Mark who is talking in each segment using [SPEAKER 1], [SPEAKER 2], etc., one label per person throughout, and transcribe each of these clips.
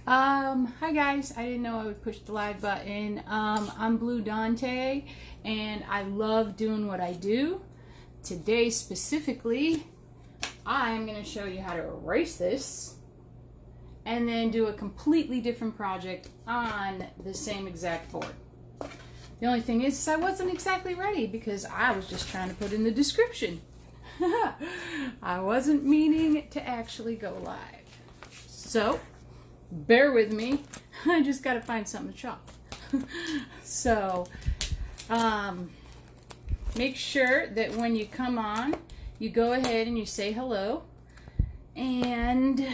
[SPEAKER 1] Hi guys, I didn't know I would push the live button. I'm Blue Dante and I love doing what I do. Today specifically, I'm going to show you how to erase this and then do a completely different project on the same exact board. The only thing is I wasn't exactly ready because I was just trying to put in the description. I wasn't meaning to actually go live. So, bear with me. I just got to find something to chop. So, make sure that when you come on, you go ahead and you say hello. And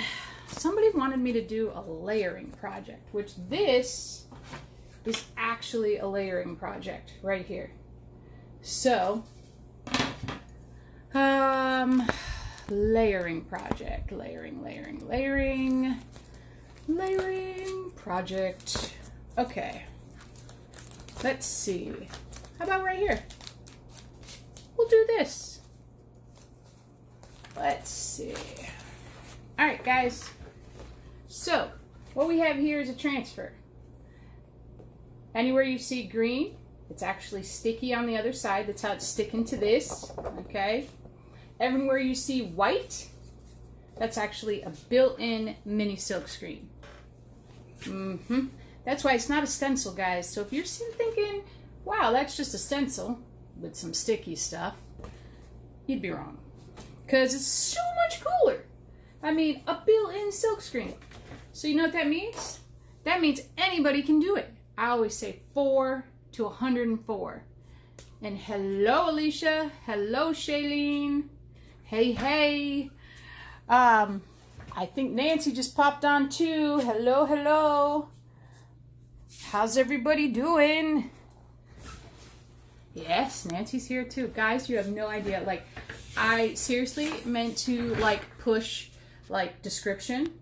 [SPEAKER 1] somebody wanted me to do a layering project, which this is actually a layering project right here. So, layering project, layering project. Okay, let's see. How about right here? We'll do this. Let's see. All right, guys. So, what we have here is a transfer. Anywhere you see green, it's actually sticky on the other side. That's how it's sticking to this, okay? Everywhere you see white, that's actually a built-in mini silk screen. That's why it's not a stencil, guys. So if you're thinking, wow, that's just a stencil with some sticky stuff, you'd be wrong. Because it's so much cooler. I mean, a built-in silk screen. So you know what that means? That means anybody can do it. I always say 4 to 104. And hello, Alicia. Hello, Shailene. Hey. I think Nancy just popped on too. Hello. How's everybody doing? Yes, Nancy's here too. Guys, you have no idea. Like, I seriously meant to push description,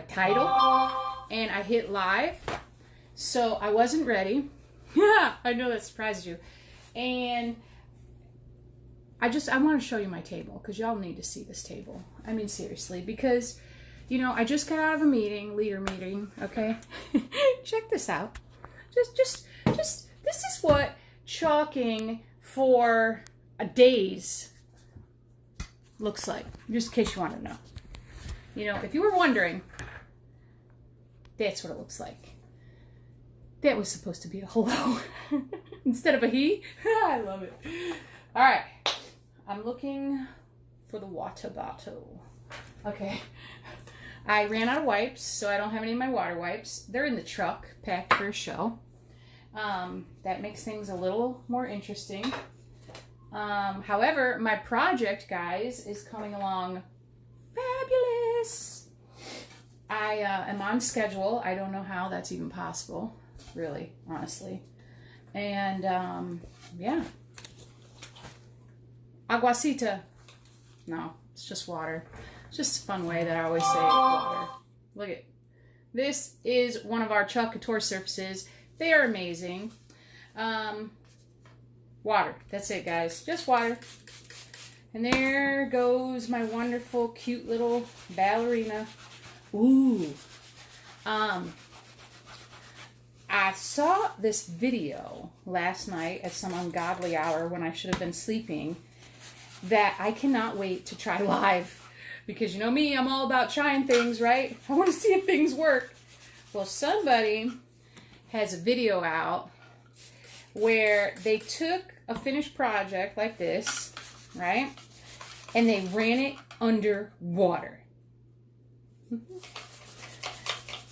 [SPEAKER 1] title, and I hit live. So I wasn't ready. Yeah, I know that surprised you. And I want to show you my table because y'all need to see this table. I mean, seriously, because, I just got out of a leader meeting, okay? Check this out. Just, this is what chalking for a days looks like, just in case you want to know. If you were wondering, that's what it looks like. That was supposed to be a hello instead of a he. I love it. All right. I'm looking for the water bottle. Okay. I ran out of wipes, so I don't have any of my water wipes. They're in the truck, packed for a show. That makes things a little more interesting. However, my project, guys, is coming along fabulous. I am on schedule. I don't know how that's even possible. Really, honestly. And, yeah. Aguacita. No, it's just water. It's just a fun way that I always say water. Look at this is one of our Chalk Couture surfaces. They are amazing. Water. That's it, guys. Just water. And there goes my wonderful, cute little ballerina. Ooh. I saw this video last night at some ungodly hour when I should have been sleeping that I cannot wait to try live. Because you know me, I'm all about trying things, right? I want to see if things work. Well, somebody has a video out where they took a finished project like this, right? And they ran it under water.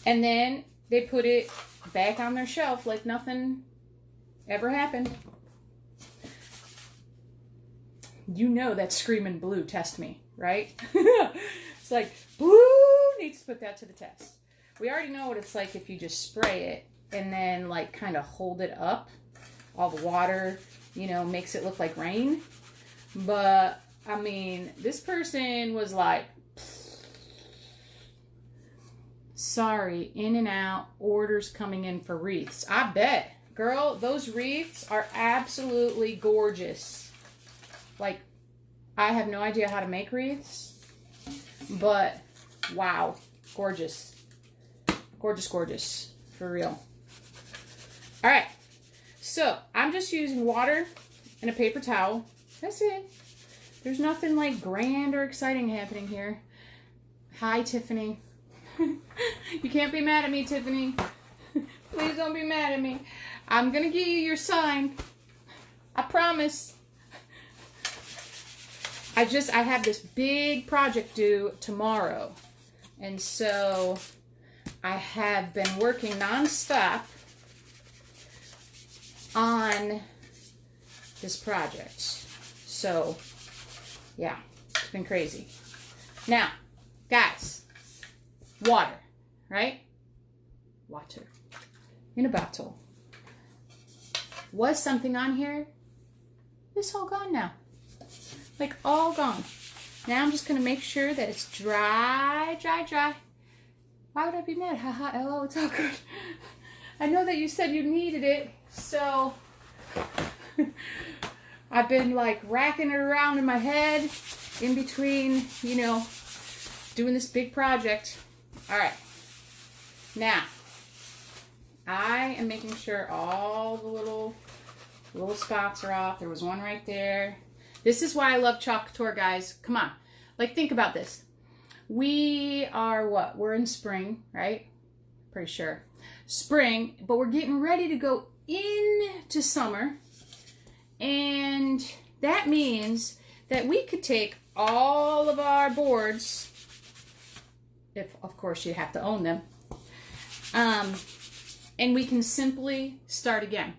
[SPEAKER 1] And then they put it back on their shelf like nothing ever happened. You know that's Screaming Blue, test me, right? It's like, Blue needs to put that to the test. We already know what it's like if you just spray it and then kind of hold it up. All the water, makes it look like rain. But, I mean, this person was like, sorry, in and out, orders coming in for wreaths. I bet. Girl, those wreaths are absolutely gorgeous. I have no idea how to make wreaths, but wow, gorgeous. Gorgeous, gorgeous. For real. All right. So I'm just using water and a paper towel. That's it. There's nothing like grand or exciting happening here. Hi, Tiffany. You can't be mad at me, Tiffany. Please don't be mad at me. I'm going to give you your sign. I promise. I have this big project due tomorrow. And so I have been working nonstop on this project. So, yeah, it's been crazy. Now, guys, water, right? Water in a bottle. Was something on here? It's all gone now. Like, all gone. Now I'm just going to make sure that it's dry, dry, dry. Why would I be mad? Haha, LO, it's all good. I know that you said you needed it, so I've been like racking it around in my head in between, you know, doing this big project. All right. Now, I am making sure all the little spots are off. There was one right there. This is why I love Chalk Couture, guys. Come on. Like, think about this. We are what? We're in spring, right? Pretty sure. Spring, but we're getting ready to go into summer. And that means that we could take all of our boards, if of course you have to own them, and we can simply start again.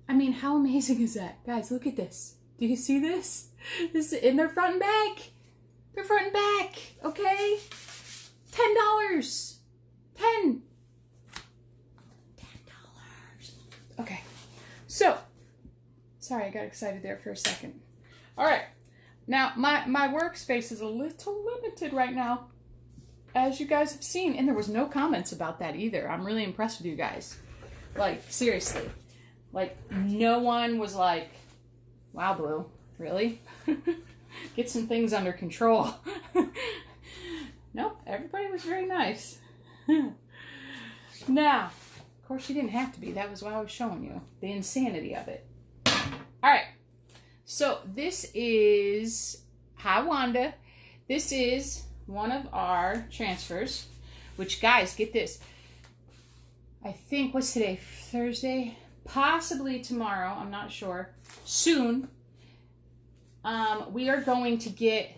[SPEAKER 1] I mean, how amazing is that? Guys, look at this. Do you see this? This is in their front and back. They're front and back, okay? $10. $10. Okay. So, sorry, I got excited there for a second. All right. Now, my workspace is a little limited right now, as you guys have seen. And there was no comments about that either. I'm really impressed with you guys. Like, seriously. Like, no one was like, wow, Blue, really? Get some things under control. Nope, everybody was very nice. Now, of course, you didn't have to be. That was why I was showing you the insanity of it. All right, so this is, hi, Wanda. This is one of our transfers, which, guys, get this. I think, what's today? Thursday? Possibly tomorrow, I'm not sure. Soon, we are going to get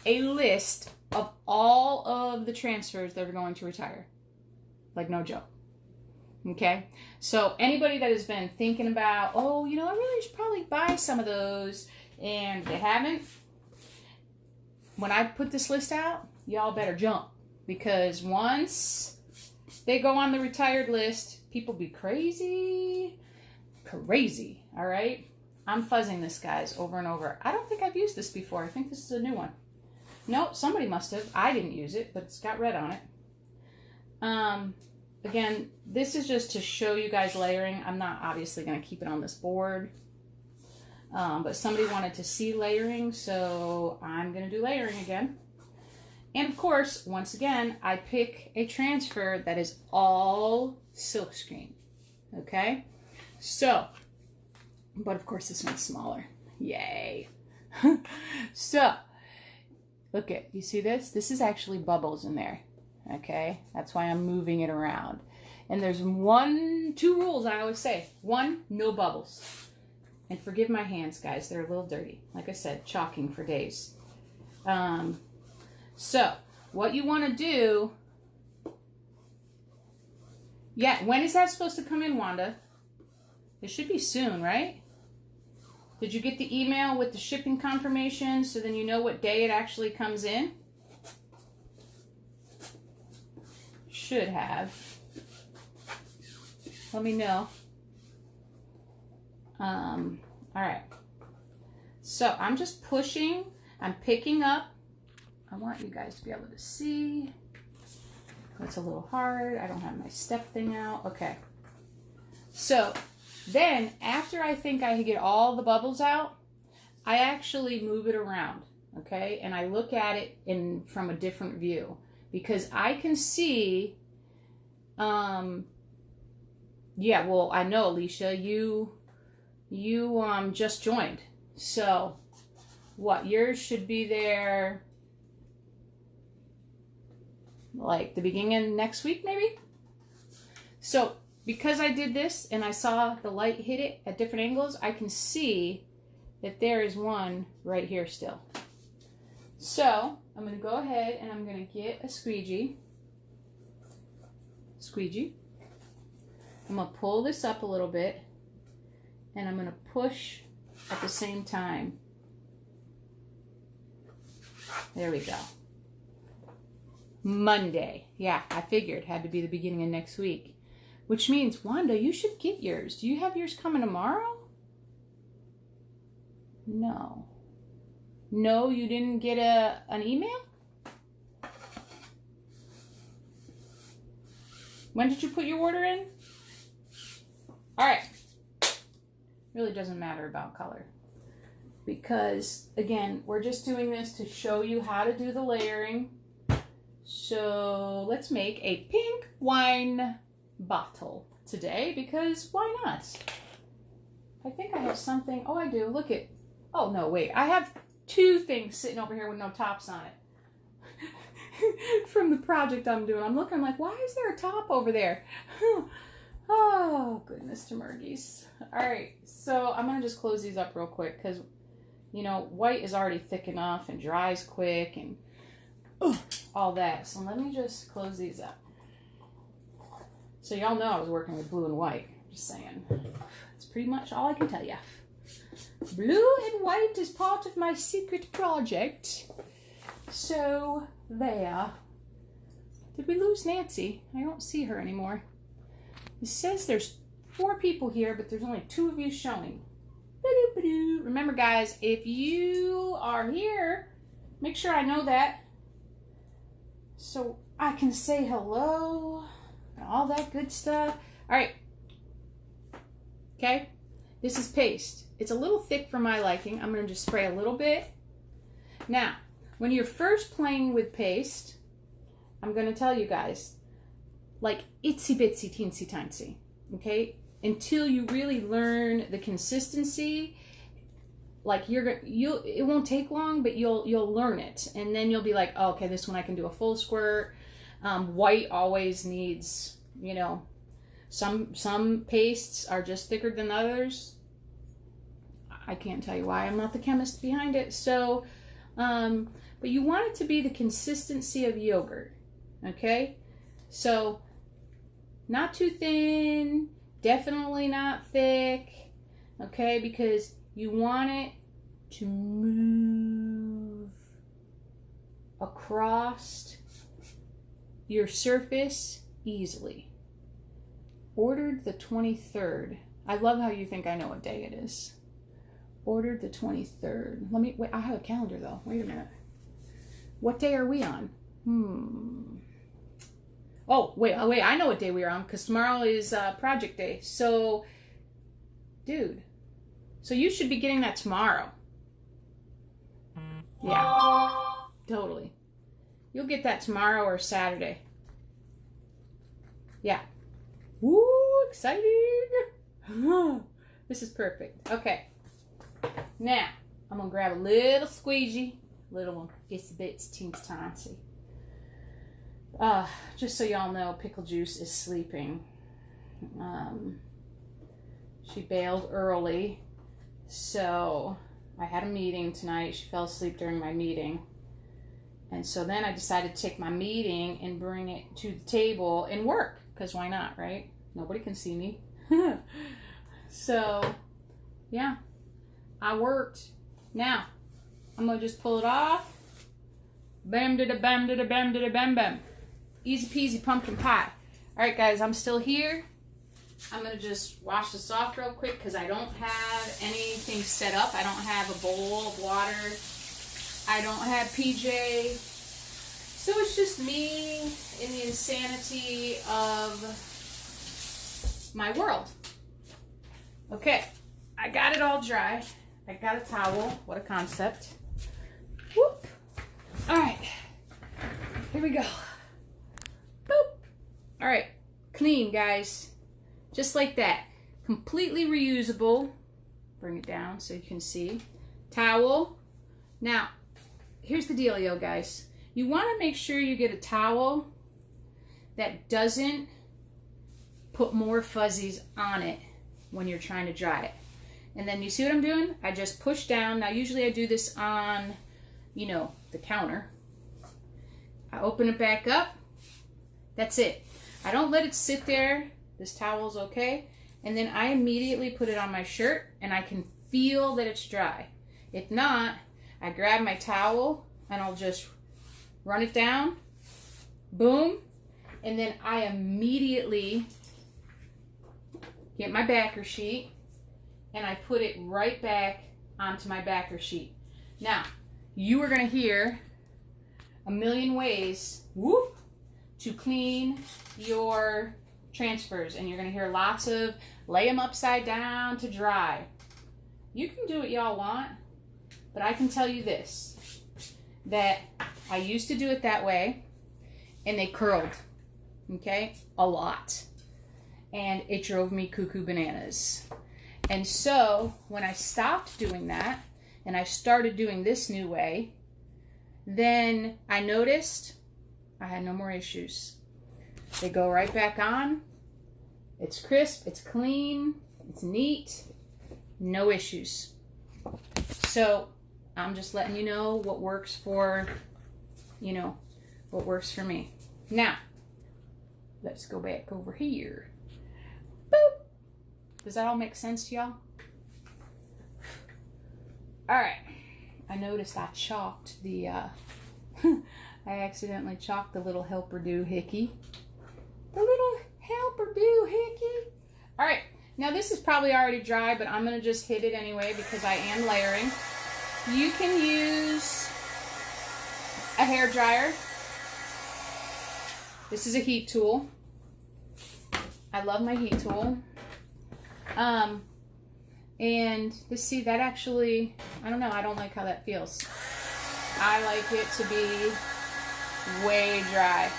[SPEAKER 1] a list of all of the transfers that are going to retire. Like, no joke. Okay? So, anybody that has been thinking about, oh, you know, I really should probably buy some of those, and they haven't, when I put this list out, y'all better jump. Because once they go on the retired list, people be crazy. Crazy, all right? I'm fuzzing this, guys, over and over. I don't think I've used this before. I think this is a new one. Nope, somebody must have. I didn't use it, but it's got red on it. Again, this is just to show you guys layering. I'm not obviously going to keep it on this board. But somebody wanted to see layering, so I'm going to do layering again. And of course, once again, I pick a transfer that is all silkscreen. Okay? So, but of course this one's smaller. Yay. So, look at, you see this? This is actually bubbles in there. Okay? That's why I'm moving it around. And there's two rules I always say. One, no bubbles. And forgive my hands, guys. They're a little dirty. Like I said, chalking for days. So, what you want to do... Yeah, when is that supposed to come in, Wanda? It should be soon, right? Did you get the email with the shipping confirmation so then you know what day it actually comes in? Should have. Let me know. All right. So I'm just pushing. I'm picking up. I want you guys to be able to see. It's a little hard. I don't have my step thing out. Okay. So then after I think I get all the bubbles out, I actually move it around. Okay. And I look at it from a different view. because I can see, yeah, well, I know, Alicia, you just joined. So, what, yours should be there, like, the beginning of next week, maybe? So, because I did this, and I saw the light hit it at different angles, I can see that there is one right here still. So, I'm going to go ahead, and I'm going to get a squeegee. I'm going to pull this up a little bit, and I'm going to push at the same time. There we go. Monday. Yeah, I figured. Had to be the beginning of next week. Which means, Wanda, you should get yours. Do you have yours coming tomorrow? No. No, you didn't get an email? When did you put your order in? All right. Really doesn't matter about color. Because, again, we're just doing this to show you how to do the layering. So let's make a pink wine bottle today, because why not? I think I have something. Oh, I do. Look at. Oh, no, wait. I have two things sitting over here with no tops on it. From the project I'm doing. I'm looking, I'm like, why is there a top over there? Oh, goodness to mergies. All right, so I'm going to just close these up real quick because, you know, white is already thick enough and dries quick and all that. So let me just close these up. So y'all know I was working with blue and white. Just saying. That's pretty much all I can tell you. Blue and white is part of my secret project. So, there. Did we lose Nancy? I don't see her anymore. It says there's 4 people here, but there's only 2 of you showing. Remember, guys, if you are here, make sure I know that so I can say hello and all that good stuff. All right. Okay. This is paste. It's a little thick for my liking. I'm going to just spray a little bit. Now, when you're first playing with paste, I'm going to tell you guys, like itsy bitsy teensy tiny, okay? Until you really learn the consistency, like it won't take long, but you'll learn it, and then you'll be like, oh, okay, this one I can do a full squirt. White always needs, you know, some pastes are just thicker than others. I can't tell you why. I'm not the chemist behind it. So, but you want it to be the consistency of yogurt, okay? So, not too thin, definitely not thick, okay? Because you want it to move across your surface easily. Ordered the 23rd. I love how you think I know what day it is. Ordered the 23rd. Let me, wait, I have a calendar though. Wait a minute. What day are we on? Oh, wait, I know what day we are on because tomorrow is project day. So, dude, so you should be getting that tomorrow. Yeah, totally. You'll get that tomorrow or Saturday. Yeah. Woo, exciting. This is perfect. Okay. Now, I'm going to grab a little squeegee. Little one. It's a bit teensy tiny. Just so y'all know, Pickle Juice is sleeping. She bailed early. So, I had a meeting tonight. She fell asleep during my meeting. And so then I decided to take my meeting and bring it to the table and work. Because why not, right? Nobody can see me. So, yeah. I worked. Now, I'm going to just pull it off. Bam, da da bam, da da bam, da da bam, bam. Easy peasy pumpkin pie. Alright, guys, I'm still here. I'm going to just wash this off real quick because I don't have anything set up. I don't have a bowl of water. I don't have PJ. So it's just me in the insanity of my world. Okay, I got it all dry. I got a towel. What a concept. Whoop. All right, here we go. All right, clean, guys. Just like that. Completely reusable. Bring it down so you can see. Towel. Now, here's the dealio, guys. You want to make sure you get a towel that doesn't put more fuzzies on it when you're trying to dry it. And then you see what I'm doing? I just push down. Now, usually I do this on, you know, the counter. I open it back up. That's it. I don't let it sit there. This towel's okay. And then I immediately put it on my shirt and I can feel that it's dry. If not, I grab my towel and I'll just run it down. Boom. And then I immediately get my backer sheet and I put it right back onto my backer sheet. Now, you are going to hear a million ways, whoop, to clean your transfers. And you're going to hear lots of lay them upside down to dry. You can do what y'all want, but I can tell you this, that I used to do it that way and they curled, okay, a lot. And it drove me cuckoo bananas. And so when I stopped doing that and I started doing this new way, then I noticed I had no more issues. They go right back on. It's crisp, it's clean, it's neat, no issues. So I'm just letting you know what works for, you know, what works for me. Now, let's go back over here. Boop. Does that all make sense to y'all? All right. I noticed I chalked the, I accidentally chalked the little helper doohickey. The little helper doohickey. All right. Now this is probably already dry, but I'm going to just hit it anyway because I am layering. You can use a hair dryer. This is a heat tool. I love my heat tool. And this, see, that actually, I don't know, I don't like how that feels. I like it to be way dry.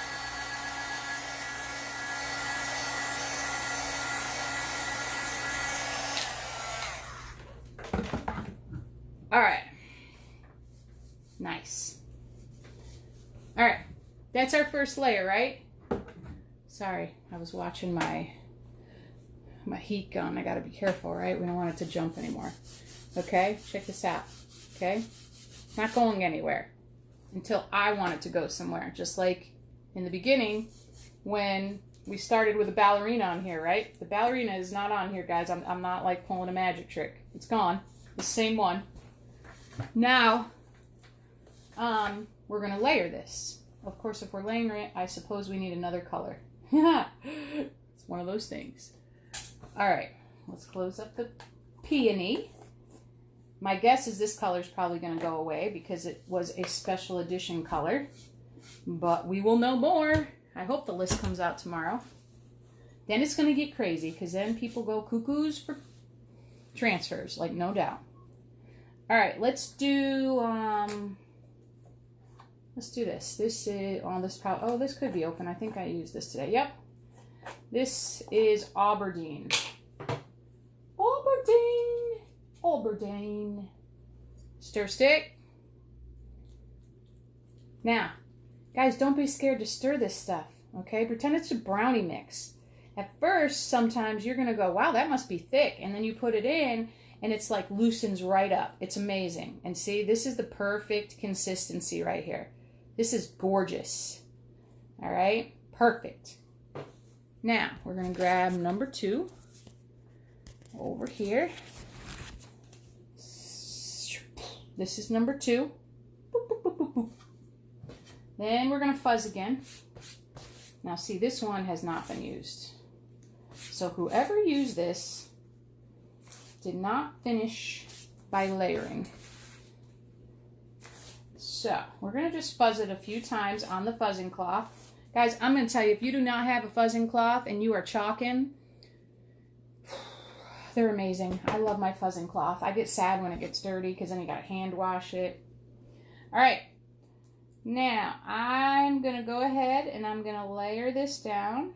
[SPEAKER 1] All right. Nice. All right. That's our first layer, right? Sorry, I was watching my heat gun. I gotta be careful, right? We don't want it to jump anymore. Okay, check this out. Okay, not going anywhere until I want it to go somewhere. Just like in the beginning when we started with a ballerina on here, right? The ballerina is not on here, guys. I'm not like pulling a magic trick. It's gone. The same one. Now, we're gonna layer this. Of course, if we're layering it, I suppose we need another color. It's one of those things. All right, let's close up the peony. My guess is this color is probably going to go away because it was a special edition color, but we will know more. I hope the list comes out tomorrow. Then it's going to get crazy because then people go cuckoos for transfers, like no doubt. All right, let's do this. This is on this probably. Oh, this could be open. I think I used this today. Yep. This is Aubergine. Aubergine. Stir stick. Now, guys, don't be scared to stir this stuff, okay? Pretend it's a brownie mix. At first, sometimes you're going to go, wow, that must be thick. And then you put it in, and it's like loosens right up. It's amazing. And see, this is the perfect consistency right here. This is gorgeous. All right? Perfect. Now, we're going to grab number 2 over here. This is number 2. Boop, boop, boop, boop, boop. Then we're going to fuzz again. Now, see, this one has not been used. So whoever used this did not finish by layering. So we're going to just fuzz it a few times on the fuzzing cloth. Guys, I'm going to tell you, if you do not have a fuzzing cloth and you are chalking, they're amazing. I love my fuzzing cloth. I get sad when it gets dirty because then you got to hand wash it. All right. Now, I'm going to go ahead and I'm going to layer this down.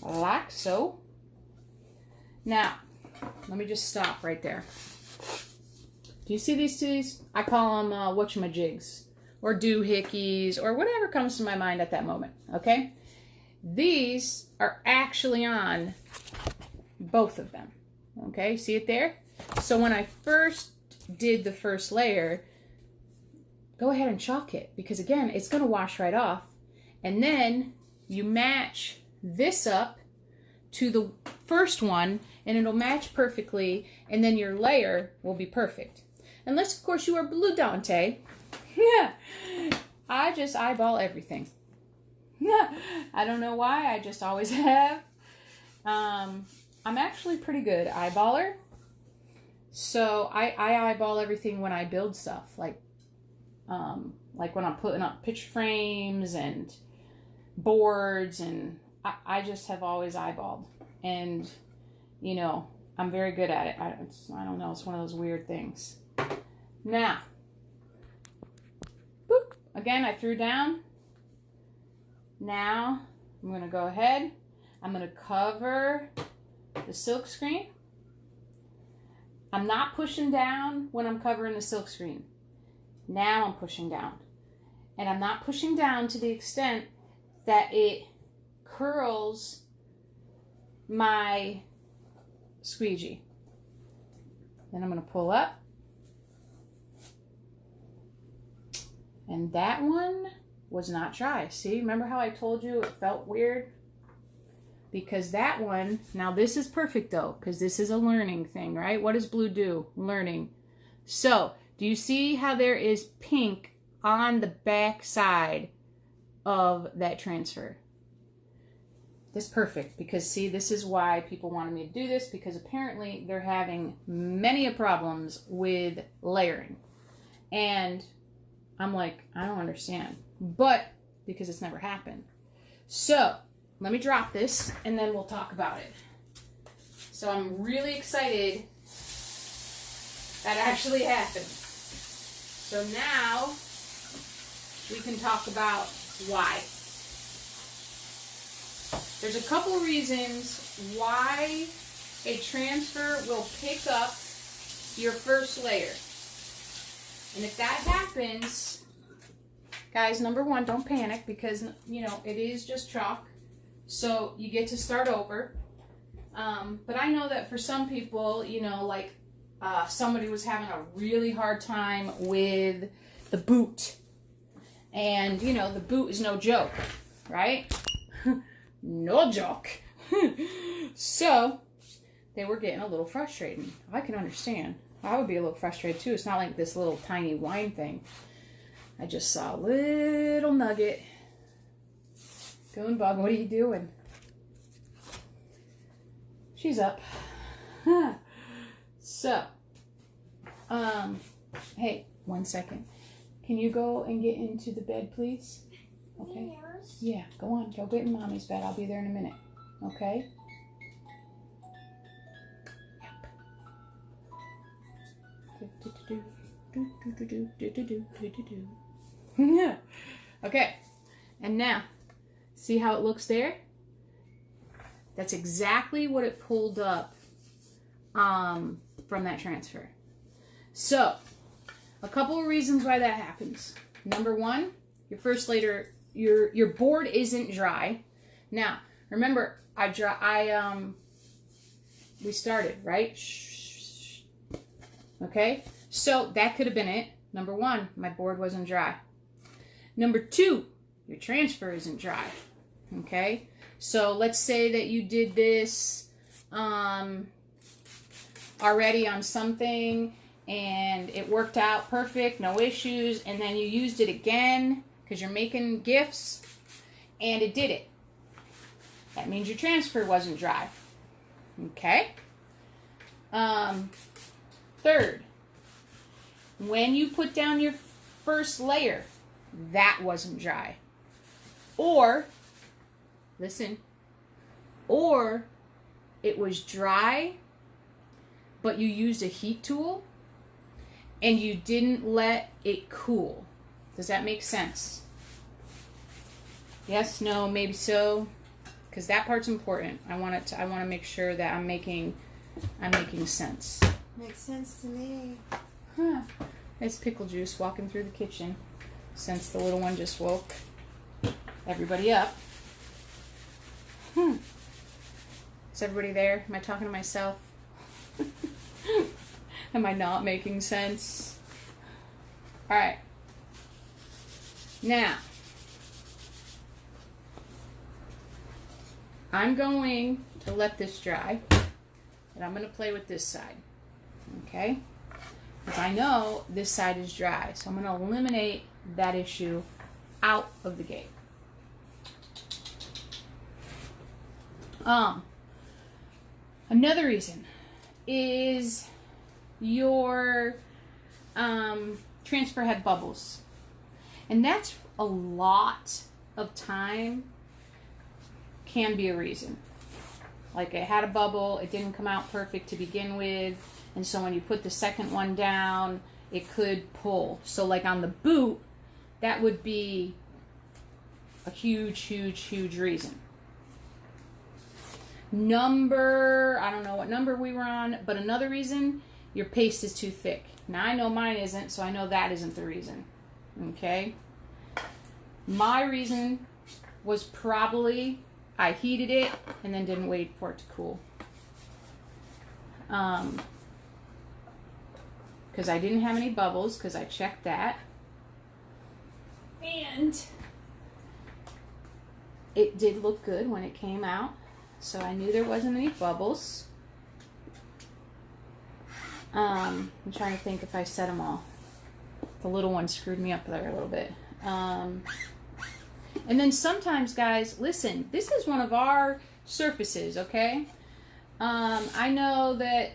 [SPEAKER 1] like so. Now, let me just stop right there. Do you see these titties? I call them whatchamajigs or doohickeys or whatever comes to my mind at that moment, okay? These are actually on both of them, okay? See it there? So when I first did the first layer, go ahead and chalk it because, again, it's going to wash right off. And then you match this up to the first one and it'll match perfectly, and then your layer will be perfect. Unless, of course, you are Blue Dante. Yeah, I just eyeball everything. I don't know why, I just always have. I'm actually pretty good eyeballer. So I eyeball everything when I build stuff, like when I'm putting up picture frames and boards, and I just have always eyeballed. And, you know, I'm very good at it. I don't know, it's one of those weird things. Now, boop, again, I threw down. Now, I'm going to go ahead. I'm going to cover the silk screen. I'm not pushing down when I'm covering the silk screen. Now I'm pushing down. And I'm not pushing down to the extent that it curls my squeegee. Then I'm going to pull up. And that one was not dry. See, remember how I told you it felt weird? Because that one, now this is perfect though, because this is a learning thing, right? What does blue do? Learning. So, do you see how there is pink on the back side of that transfer? This is perfect, because see, this is why people wanted me to do this, because apparently they're having many problems with layering. And I'm like, I don't understand. But, because it's never happened. So, let me drop this, and then we'll talk about it. So I'm really excited that actually happened. So now, we can talk about why. There's a couple of reasons why a transfer will pick up your first layer. And if that happens, guys, number one, don't panic, because, you know, it is just chalk. So you get to start over. But I know that for some people, you know, like somebody was having a really hard time with the boot. And, you know, the boot is no joke, right? No joke. So they were getting a little frustrated. I can understand. I would be a little frustrated too. It's not like this little tiny wine thing. I just saw a little nugget. Goonbug, what are you doing? She's up. So, hey, 1 second. Can you go and get into the bed, please? Okay. Yes. Yeah, go on. Go get in Mommy's bed. I'll be there in a minute. Okay? Yep. Okay. And now, see how it looks there? That's exactly what it pulled up from that transfer. So, a couple of reasons why that happens. Number one, your first layer, your board isn't dry. Now, remember, we started, right? Shh. Okay? So, that could have been it. Number one, my board wasn't dry. Number two, your transfer isn't dry. Okay? So, let's say that you did this already on something and it worked out perfect, no issues, and then you used it again because you're making gifts and it did it. That means your transfer wasn't dry. Okay? Third, when you put down your first layer, that wasn't dry. Or, listen, or it was dry, but you used a heat tool and you didn't let it cool. Does that make sense? Yes, no, maybe so. because that part's important. I want to make sure that I'm making sense.
[SPEAKER 2] Makes sense to me.
[SPEAKER 1] Huh. It's Pickle Juice walking through the kitchen since the little one just woke everybody up. Is everybody there? Am I talking to myself? Am I not making sense? All right. Now, I'm going to let this dry, and I'm going to play with this side. Okay? Because I know this side is dry, so I'm going to eliminate that issue out of the gate. Another reason is your transfer had bubbles. And that's a lot of time can be a reason. Like it had a bubble, it didn't come out perfect to begin with, and so when you put the second one down, it could pull. So like on the boot, that would be a huge reason. I don't know what number we were on, but another reason, your paste is too thick. Now I know mine isn't, so I know that isn't the reason. Okay? My reason was probably I heated it and then didn't wait for it to cool. Because I didn't have any bubbles, because I checked that. And it did look good when it came out. So I knew there wasn't any bubbles. I'm trying to think if I set them all. The little one screwed me up there a little bit. And then sometimes, guys, listen, this is one of our surfaces, okay? I know that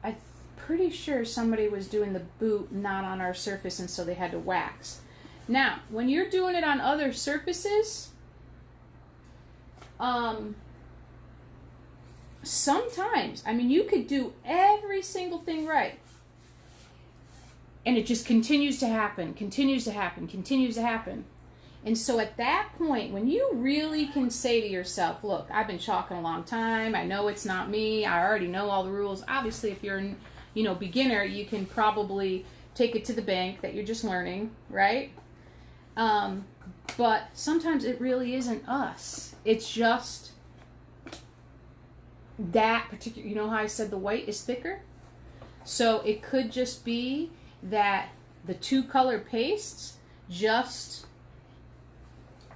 [SPEAKER 1] I'm pretty sure somebody was doing the boot not on our surface, and so they had to wax. Now, when you're doing it on other surfaces, sometimes, I mean, you could do every single thing right, and it just continues to happen. And so at that point, when you really can say to yourself, look, I've been chalking a long time, I know it's not me, I already know all the rules. Obviously, if you're a beginner, you can probably take it to the bank that you're just learning, right? But sometimes it really isn't us. It's just that particular, you know how I said the white is thicker? So it could just be that the two color pastes just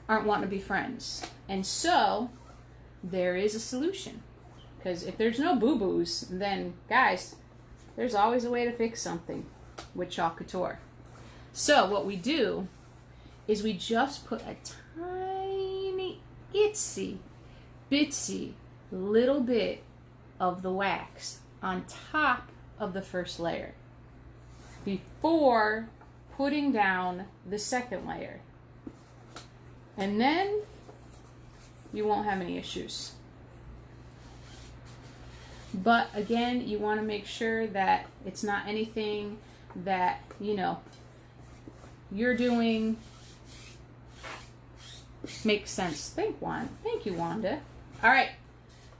[SPEAKER 1] aren't wanting to be friends. And so there is a solution. Because if there's no boo-boos, then guys, there's always a way to fix something with Chalk Couture. So what we do is we just put a tiny, itsy, bitsy little bit of the wax on top of the first layer before putting down the second layer. And then you won't have any issues. But again, you want to make sure that it's not anything that, you're doing makes sense. Thank you, Wanda. All right.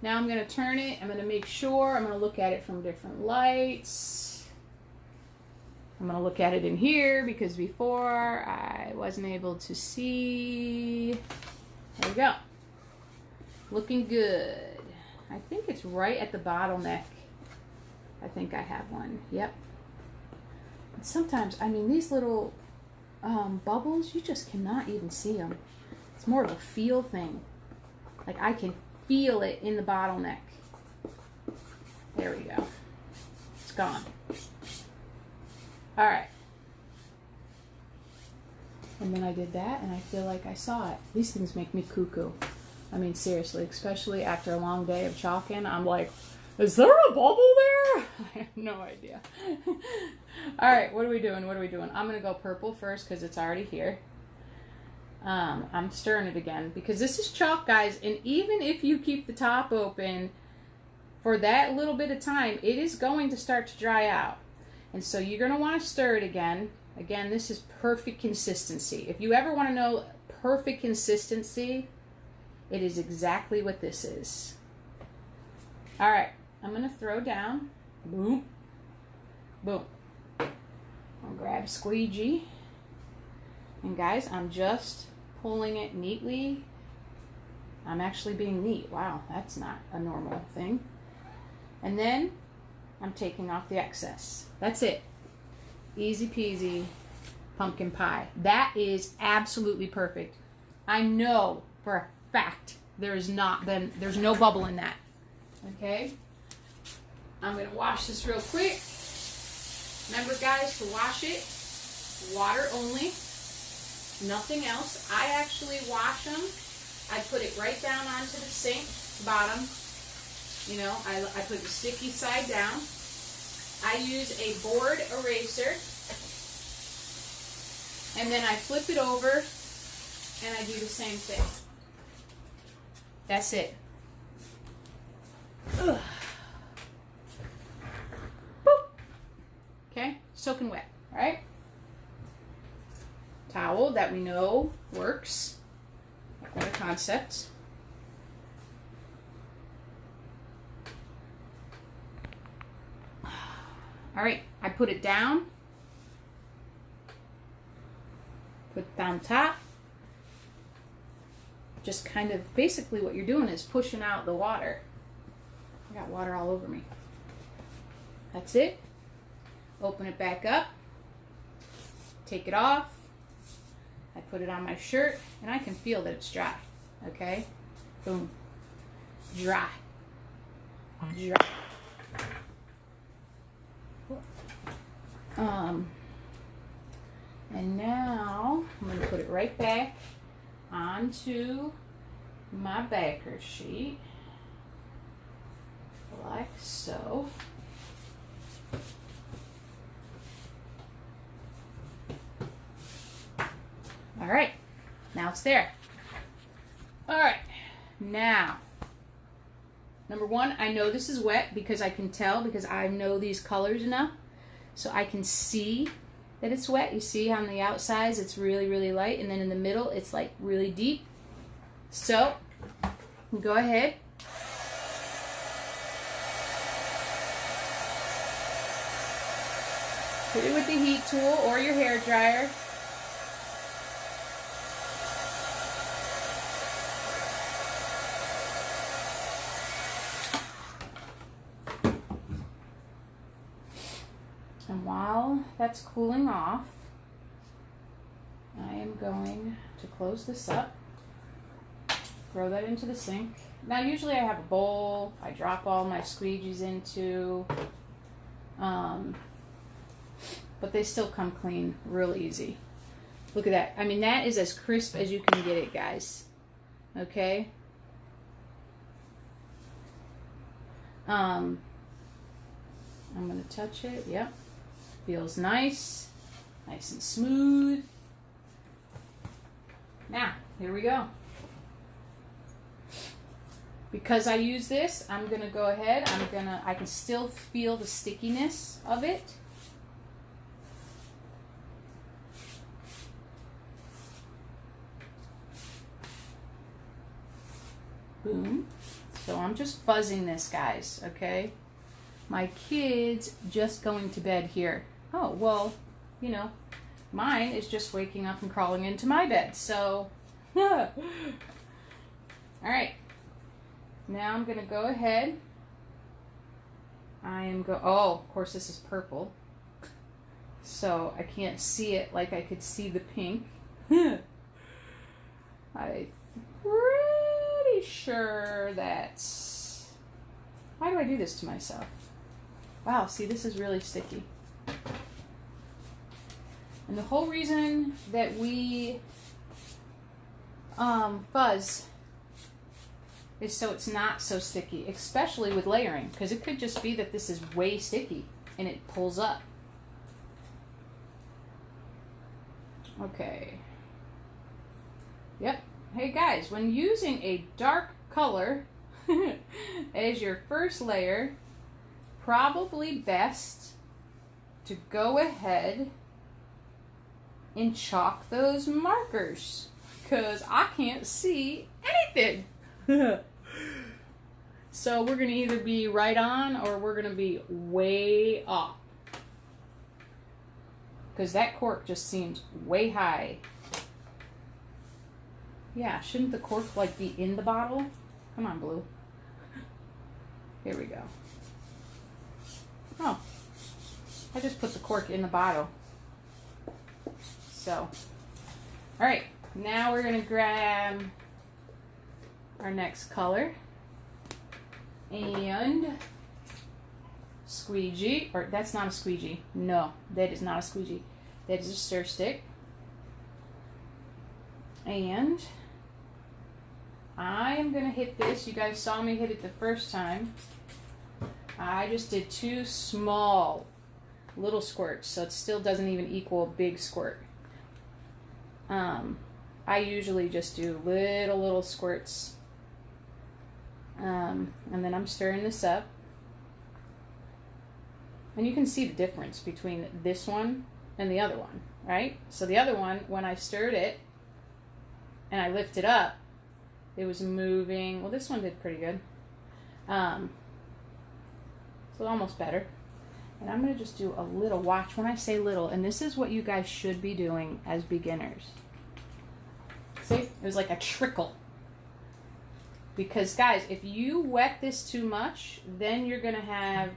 [SPEAKER 1] Now I'm going to turn it. I'm going to make sure. I'm going to look at it from different lights. I'm going to look at it in here because before I wasn't able to see. There we go. Looking good. I think it's right at the bottleneck. I think I have one. Yep. And sometimes, I mean, these little bubbles, you just cannot even see them. It's more of a feel thing. Like I can feel it in the bottleneck. There we go. It's gone. All right. And then I did that, and I feel like I saw it. These things make me cuckoo. I mean, seriously, especially after a long day of chalking, I'm like, is there a bubble there? I have no idea. All right, what are we doing? I'm going to go purple first because it's already here. I'm stirring it again because this is chalk, guys, and even if you keep the top open for that little bit of time, it is going to start to dry out. And so you're going to want to stir it again. Again, this is perfect consistency. If you ever want to know perfect consistency, It is exactly what this is. All right, I'm going to throw down. Boom. Boom. I'll grab squeegee. And guys, I'm just pulling it neatly. I'm actually being neat. Wow, that's not a normal thing. And then I'm taking off the excess. That's it. Easy peasy pumpkin pie. That is absolutely perfect. I know for a fact there's no bubble in that. Okay? I'm going to wash this real quick. Remember, guys, to wash it, water only, nothing else. I actually wash them. I put it right down onto the sink, bottom. You know, I put the sticky side down. I use a board eraser. And then I flip it over and I do the same thing. That's it. Ugh. Boop. Okay, soaking wet, all right? Towel that we know works. What a concept. All right, I put it down. Put it down top. Just kind of, basically what you're doing is pushing out the water. I got water all over me. That's it. Open it back up. Take it off. I put it on my shirt, and I can feel that it's dry. Okay? Boom. Dry. Dry. And now I'm going to put it right back onto my baker sheet, like so. All right, now it's there. All right, now, number one, I know this is wet because I can tell, because I know these colors enough, so I can see that it's wet. You see on the outsides it's really, really light, and then in the middle it's like really deep. So, go ahead. Put it with the heat tool or your hair dryer. And while that's cooling off, I am going to close this up, throw that into the sink. Now usually I have a bowl I drop all my squeegees into, but they still come clean real easy. Look at that. I mean, that is as crisp as you can get it, guys. Okay? I'm going to touch it. Yep. Feels nice. Nice and smooth. Now, here we go. Because I use this, I'm going to go ahead. I can still feel the stickiness of it. Boom. So I'm just fuzzing this, guys, okay? My kid's just going to bed here. Oh, well, you know, mine is just waking up and crawling into my bed, so. All right. Now I'm going to go ahead. Oh, of course this is purple. So I can't see it like I could see the pink. I'm pretty sure that's... Why do I do this to myself? Wow, see, this is really sticky. And the whole reason that we fuzz is so it's not so sticky, especially with layering, because it could just be that this is way sticky and it pulls up. Okay. Yep. Hey guys, when using a dark color as your first layer, probably best to go ahead and chalk those markers, because I can't see anything. So we're going to either be right on or we're going to be way off. Because that cork just seems way high. Yeah, shouldn't the cork like be in the bottle? Come on, Blue. Here we go. Oh, I just put the cork in the bottle. So, all right, now we're gonna grab our next color and squeegee, or that's not a squeegee. No, that is not a squeegee. That is a stir stick. And I am gonna hit this. You guys saw me hit it the first time. I just did 2 small little squirts, so it still doesn't even equal a big squirt. I usually just do little squirts. And then I'm stirring this up. And you can see the difference between this one and the other one, right? So the other one, when I stirred it and I lifted up, it was moving. Well, this one did pretty good. So almost better. And I'm going to just do a little. Watch when I say little. And this is what you guys should be doing as beginners. See? It was like a trickle. Because, guys, if you wet this too much, then you're going to have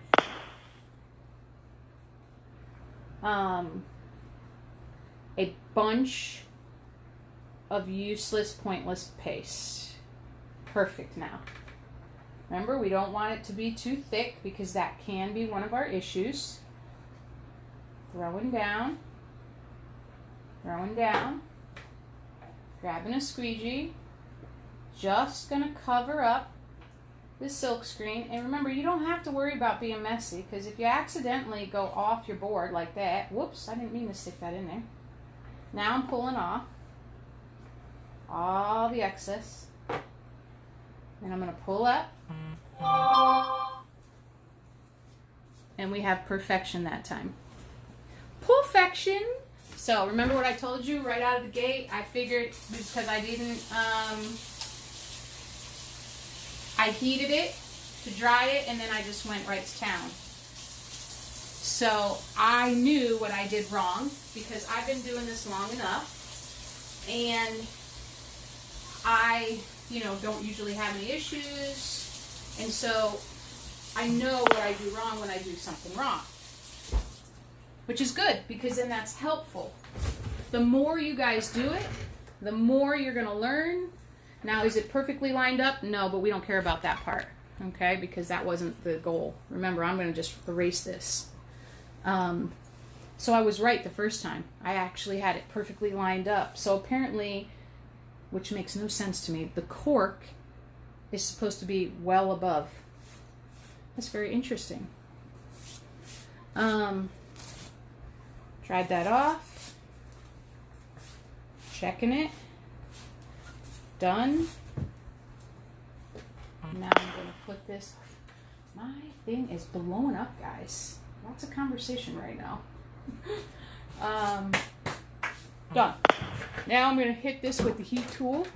[SPEAKER 1] a bunch of useless, pointless paste. Perfect now. Remember, we don't want it to be too thick because that can be one of our issues. Throwing down, grabbing a squeegee, just gonna cover up the silk screen. And remember, you don't have to worry about being messy, because if you accidentally go off your board like that, whoops, I didn't mean to stick that in there. Now I'm pulling off all the excess. And I'm going to pull up. And we have perfection that time. Perfection! So remember what I told you right out of the gate? I figured because I didn't, I heated it to dry it and then I just went right to town. So I knew what I did wrong because I've been doing this long enough and I don't usually have any issues, and so I know what I do wrong when I do something wrong, which is good because then that's helpful. The more you guys do it, the more you're going to learn. Now, is it perfectly lined up? No, but we don't care about that part, okay, because that wasn't the goal. Remember, I'm going to just erase this. So I was right the first time. I actually had it perfectly lined up. So apparently, which makes no sense to me, the cork is supposed to be well above. That's very interesting. Dried that off. Checking it. Done. Now I'm going to put this. My thing is blowing up, guys. Lots of conversation right now. Done. Now I'm going to hit this with the heat tool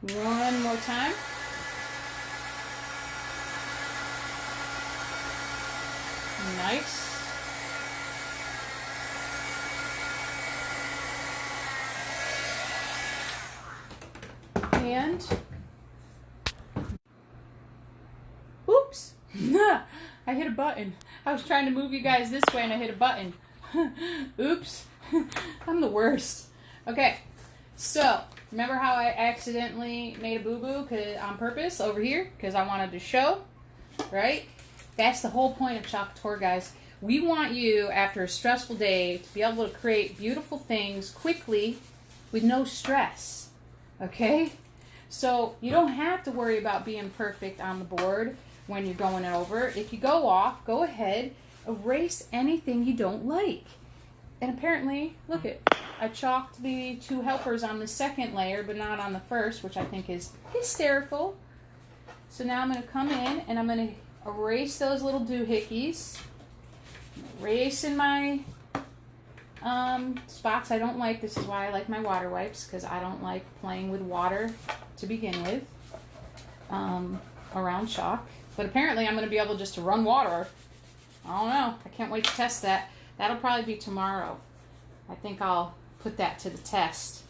[SPEAKER 1] one more time. Nice. And oops. I hit a button. I was trying to move you guys this way and I hit a button. Oops. I'm the worst. Okay, so remember how I accidentally made a boo-boo on purpose over here because I wanted to show, right? That's the whole point of Chalk Couture, guys. We want you, after a stressful day, to be able to create beautiful things quickly with no stress, okay? So you don't have to worry about being perfect on the board when you're going over. If you go off, go ahead, erase anything you don't like. And apparently, look it, I chalked the 2 helpers on the second layer, but not on the first, which I think is hysterical. So now I'm going to come in and I'm going to erase those little doohickeys. Erasing my spots I don't like. This is why I like my water wipes, because I don't like playing with water to begin with. around chalk. But apparently I'm going to be able just to run water. I don't know. I can't wait to test that. That'll probably be tomorrow. I think I'll put that to the test.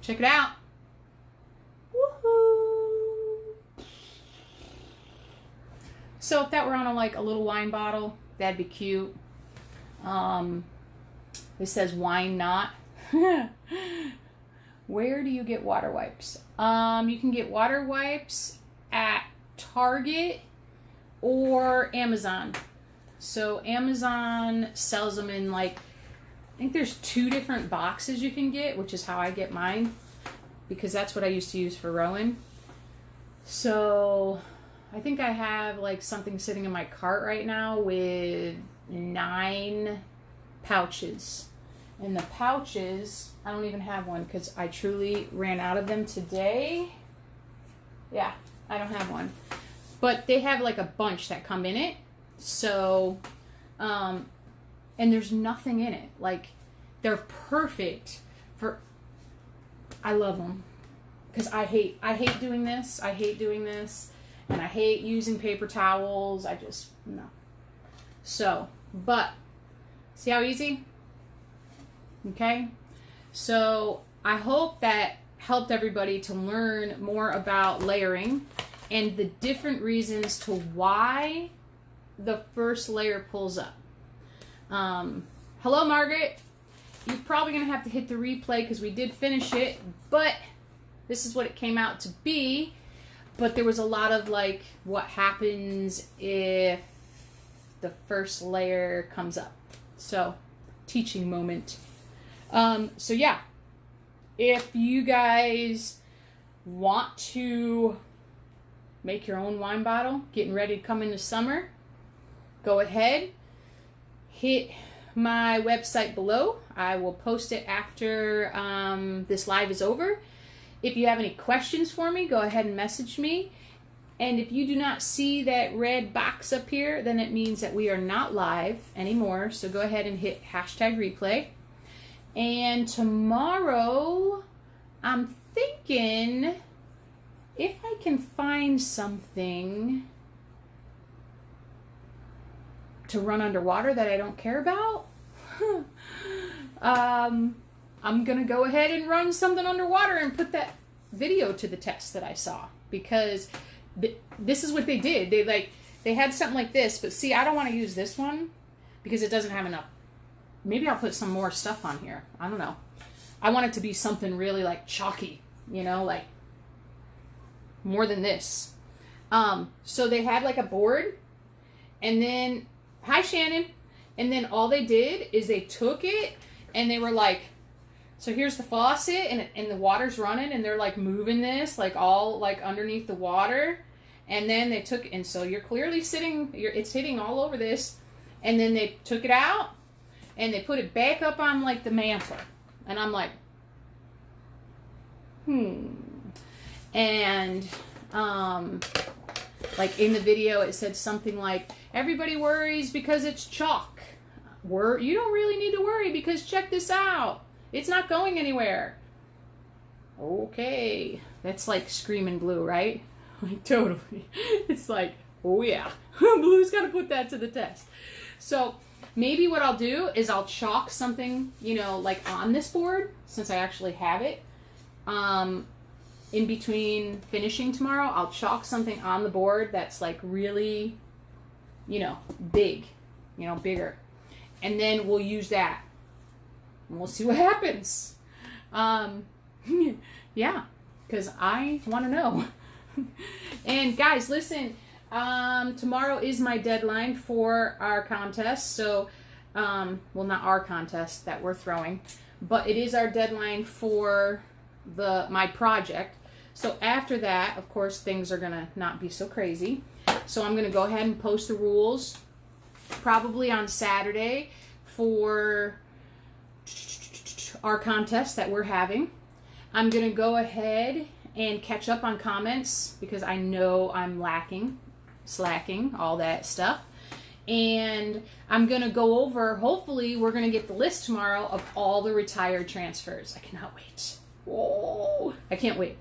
[SPEAKER 1] Check it out. Woohoo! So if that were on a little wine bottle, that'd be cute. It says wine not. Where do you get water wipes? You can get water wipes at Target or Amazon. So Amazon sells them in I think there's 2 different boxes you can get, which is how I get mine, because that's what I used to use for rowing. So I think I have something sitting in my cart right now with 9 pouches. And the pouches, I don't even have one because I truly ran out of them today. Yeah, I don't have one. But they have a bunch that come in it. So, and there's nothing in it. They're perfect for, I love them. Because I hate doing this. I hate doing this. And I hate using paper towels. No. So, but, see how easy? Okay, so I hope that helped everybody to learn more about layering and the different reasons to why the first layer pulls up. Hello, Margaret. You're probably going to have to hit the replay because we did finish it, but this is what it came out to be. But there was a lot of what happens if the first layer comes up. So, teaching moment. So yeah, if you guys want to make your own wine bottle, getting ready to come into summer, go ahead, hit my website below. I will post it after this live is over. If you have any questions for me, go ahead and message me. And if you do not see that red box up here, then it means that we are not live anymore. So go ahead and hit #replay. And tomorrow, I'm thinking if I can find something to run underwater that I don't care about, I'm going to go ahead and run something underwater and put that video to the test that I saw. Because this is what they did. They had something like this, but see, I don't want to use this one because it doesn't have enough. Maybe I'll put some more stuff on here. I don't know. I want it to be something really chalky, more than this. So they had a board, and then, hi Shannon, and then all they did is they took it and they were so here's the faucet and the water's running and they're moving this all underneath the water, and then they took, and so you're clearly it's hitting all over this, and then they took it out and they put it back up on the mantle, and I'm and in the video it said something everybody worries because it's chalk. You don't really need to worry because check this out. It's not going anywhere. Okay. That's screaming blue, right? Totally. It's oh yeah. Blue's got to put that to the test. So maybe what I'll do is I'll chalk something, on this board, since I actually have it. In between finishing tomorrow, I'll chalk something on the board that's really, big, bigger. And then we'll use that. And we'll see what happens. Yeah, because I want to know. And guys, listen, tomorrow is my deadline for our contest. So, well, not our contest that we're throwing, but it is our deadline for my project. So after that, of course, things are gonna not be so crazy. So I'm gonna go ahead and post the rules probably on Saturday for our contest that we're having. I'm gonna go ahead and catch up on comments because I know I'm slacking, all that stuff. And I'm gonna go over, hopefully we're gonna get the list tomorrow of all the retired transfers. I cannot wait. Oh, I can't wait.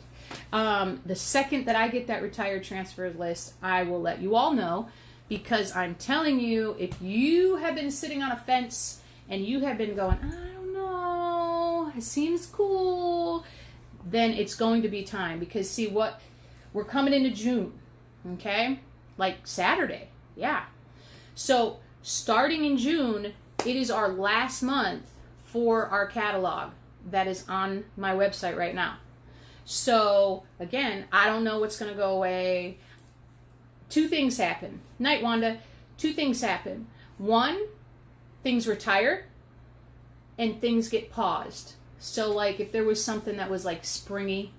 [SPEAKER 1] The second that I get that retired transfers list, I will let you all know, because I'm telling you, if you have been sitting on a fence and you have been going, I don't know, it seems cool, then it's going to be time. Because see what, we're coming into June, okay? Like Saturday, yeah. So starting in June, it is our last month for our catalog that is on my website right now. So again, I don't know what's going to go away. Two things happen. Night, Wanda. Two things happen. One, things retire and things get paused. So like if there was something that was like springy,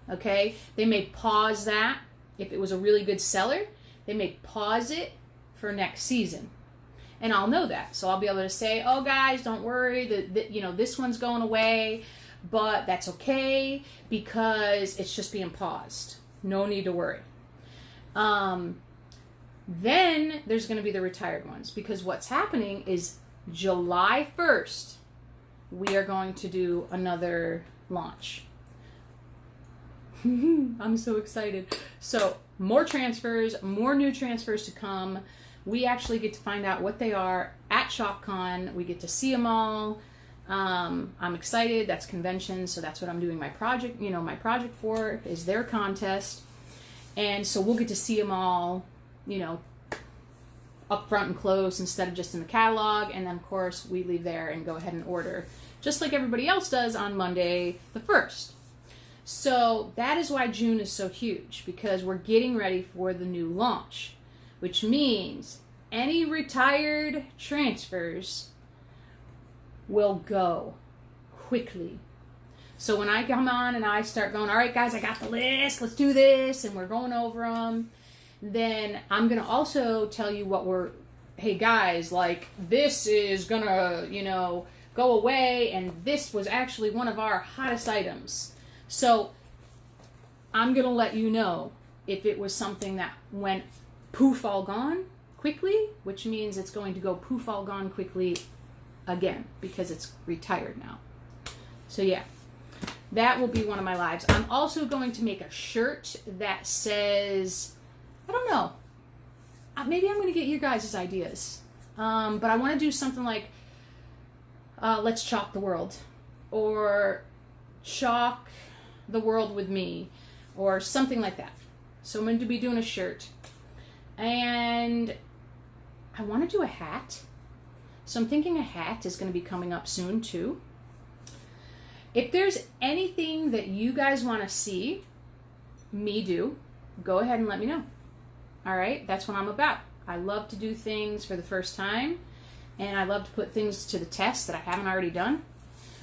[SPEAKER 1] okay, they may pause that. If it was a really good seller, they may pause it for next season. And I'll know that. So I'll be able to say, oh guys, don't worry, this one's going away, but that's okay because it's just being paused. No need to worry. Then there's going to be the retired ones, because what's happening is July 1st, we are going to do another launch. I'm so excited. So more transfers, more new transfers to come. We actually get to find out what they are at ShopCon. We get to see them all. I'm excited. That's convention, so that's what I'm doing my project. My project for is their contest, and so we'll get to see them all. Up front and close instead of just in the catalog. And then of course we leave there and go ahead and order, just like everybody else does on Monday the 1st. So that is why June is so huge, because we're getting ready for the new launch, which means any retired transfers will go quickly. So when I come on and I start going, all right guys, I got the list, let's do this, and we're going over them, then I'm going to also tell you hey guys, like this is going to, go away, and this was actually one of our hottest items. So I'm going to let you know if it was something that went poof all gone quickly, which means it's going to go poof all gone quickly again, because it's retired now. So yeah, that will be one of my lives. I'm also going to make a shirt that says, I don't know, maybe I'm going to get your guys' ideas, but I want to do something like let's chalk the world, or chalk the world with me, or something like that. So I'm going to be doing a shirt, and I want to do a hat. So I'm thinking a hat is going to be coming up soon too. If there's anything that you guys want to see me do, go ahead and let me know. All right, that's what I'm about. I love to do things for the first time, and I love to put things to the test that I haven't already done.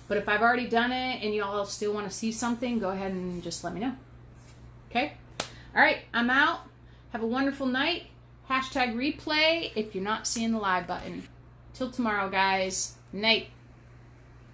[SPEAKER 1] But if I've already done it and y'all still want to see something, go ahead and just let me know. Okay? All right, I'm out. Have a wonderful night. #replay if you're not seeing the live button. Till tomorrow, guys. Night.